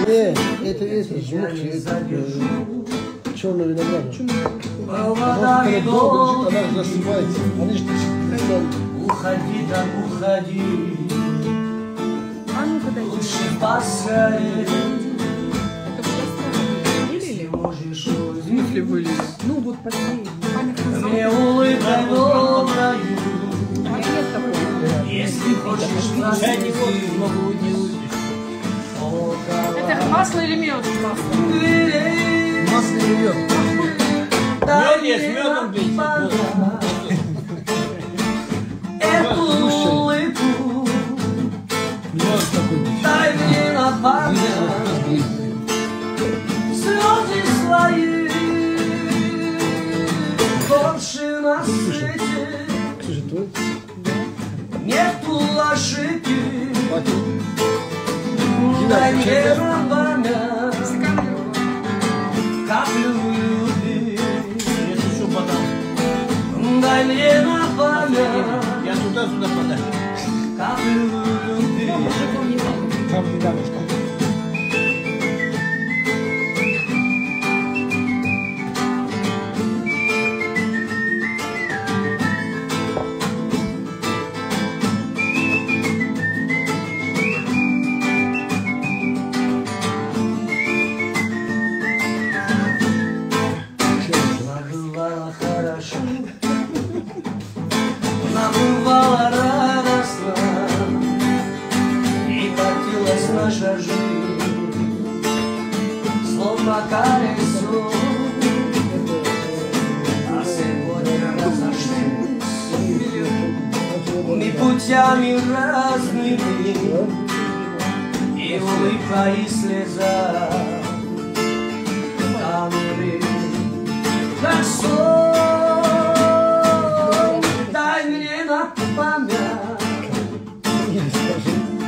Не, это жмухи, это черный виноград. Она когда долго лежит, она засыпается. Они же уходи, да уходи. А ну куда лучше поскорее. или можешь в смысле вылили? Ну вот последний. мне улыбкой доброю. Пакет такой. Если хочешь я не могу не выпить. Это масло или мед? Масло. масло и мед. Мед есть, медом бить. Эту улыбку дай мне на память. Слезы свои больше на свете. Нету ошибки. Дай мне на память каплю любви. Если еще подам. Дай мне на память Я туда-сюда подам. каплю любви. Там рядышком. Хорошо, нам бывало радостно, и катилась наша жизнь, словно колесо. А сегодня разошлись мы путями разными, и улыбка, и слеза канули как сон. Дай мне на память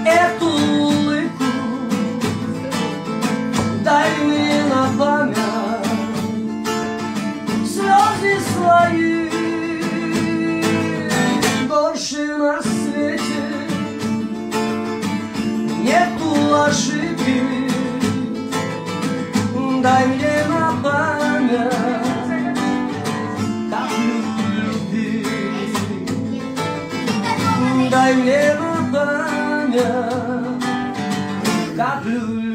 эту улыбку. Дай мне на память слезы свои. Больше на свете нету ошибки. Дай мне на память дай мне на память каплю